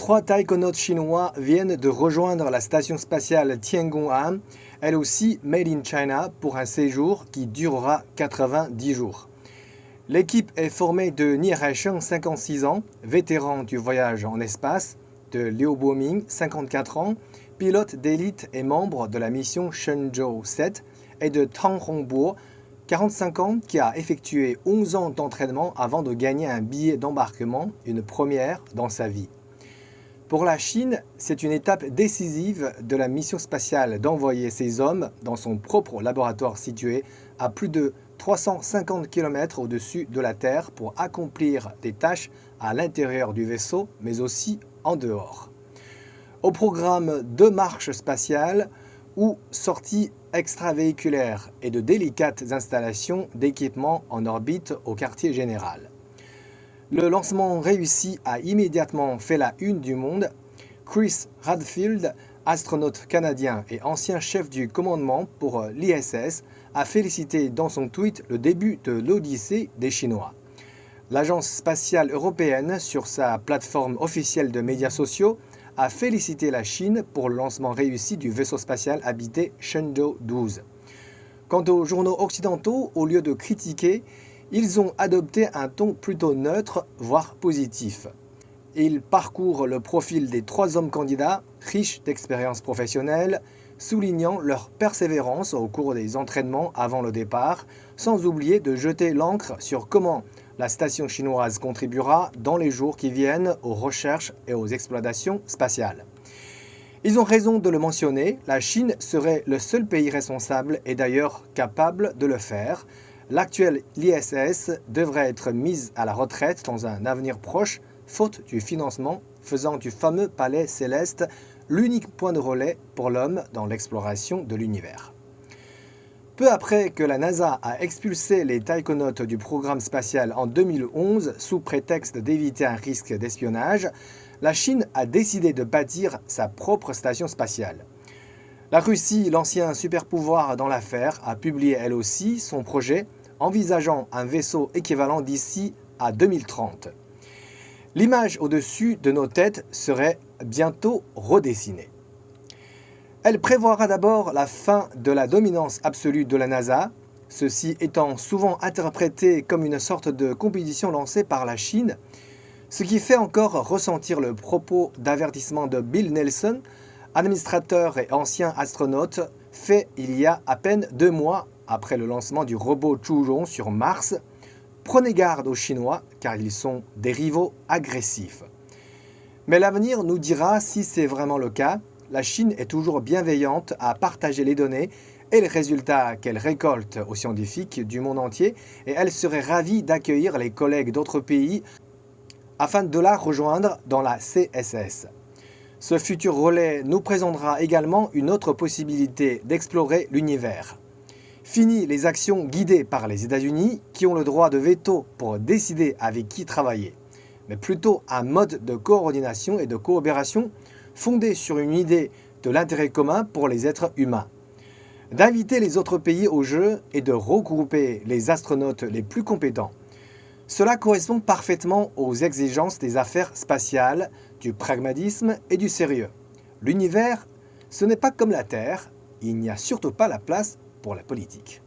3 taïkonautes chinois viennent de rejoindre la station spatiale Tiangong-1, elle aussi made in China, pour un séjour qui durera 90 jours. L'équipe est formée de Ni Haisheng, 56 ans, vétéran du voyage en espace, de Liu Boming, 54 ans, pilote d'élite et membre de la mission Shenzhou 7, et de Tang Hongbo, 45 ans, qui a effectué 11 ans d'entraînement avant de gagner un billet d'embarquement, une première dans sa vie. Pour la Chine, c'est une étape décisive de la mission spatiale d'envoyer ces hommes dans son propre laboratoire situé à plus de 350 km au-dessus de la Terre pour accomplir des tâches à l'intérieur du vaisseau, mais aussi en dehors. Au programme 2 marches spatiales ou sorties extravéhiculaires et de délicates installations d'équipement en orbite au quartier général. Le lancement réussi a immédiatement fait la une du monde. Chris Hadfield, astronaute canadien et ancien chef du commandement pour l'ISS, a félicité dans son tweet le début de l'Odyssée des Chinois. L'agence spatiale européenne, sur sa plateforme officielle de médias sociaux, a félicité la Chine pour le lancement réussi du vaisseau spatial habité Shenzhou 12. Quant aux journaux occidentaux, au lieu de critiquer, ils ont adopté un ton plutôt neutre, voire positif. Ils parcourent le profil des 3 hommes candidats, riches d'expériences professionnelles, soulignant leur persévérance au cours des entraînements avant le départ, sans oublier de jeter l'encre sur comment la station chinoise contribuera dans les jours qui viennent aux recherches et aux explorations spatiales. Ils ont raison de le mentionner, la Chine serait le seul pays responsable et d'ailleurs capable de le faire. L'actuelle ISS devrait être mise à la retraite dans un avenir proche, faute du financement, faisant du fameux palais céleste l'unique point de relais pour l'homme dans l'exploration de l'univers. Peu après que la NASA a expulsé les taïkonautes du programme spatial en 2011 sous prétexte d'éviter un risque d'espionnage, la Chine a décidé de bâtir sa propre station spatiale. La Russie, l'ancien superpouvoir dans l'affaire, a publié elle aussi son projet, envisageant un vaisseau équivalent d'ici à 2030. L'image au-dessus de nos têtes serait bientôt redessinée. Elle prévoira d'abord la fin de la dominance absolue de la NASA, ceci étant souvent interprété comme une sorte de compétition lancée par la Chine, ce qui fait encore ressentir le propos d'avertissement de Bill Nelson, administrateur et ancien astronaute, fait il y a à peine 2 mois après le lancement du robot Zhurong sur Mars. Prenez garde aux Chinois car ils sont des rivaux agressifs. Mais l'avenir nous dira si c'est vraiment le cas. La Chine est toujours bienveillante à partager les données et les résultats qu'elle récolte aux scientifiques du monde entier et elle serait ravie d'accueillir les collègues d'autres pays afin de la rejoindre dans la CSS. Ce futur relais nous présentera également une autre possibilité d'explorer l'univers. Fini les actions guidées par les États-Unis qui ont le droit de veto pour décider avec qui travailler, mais plutôt un mode de coordination et de coopération fondé sur une idée de l'intérêt commun pour les êtres humains. D'inviter les autres pays au jeu et de regrouper les astronautes les plus compétents. Cela correspond parfaitement aux exigences des affaires spatiales, du pragmatisme et du sérieux. L'univers, ce n'est pas comme la Terre, il n'y a surtout pas la place pour la politique.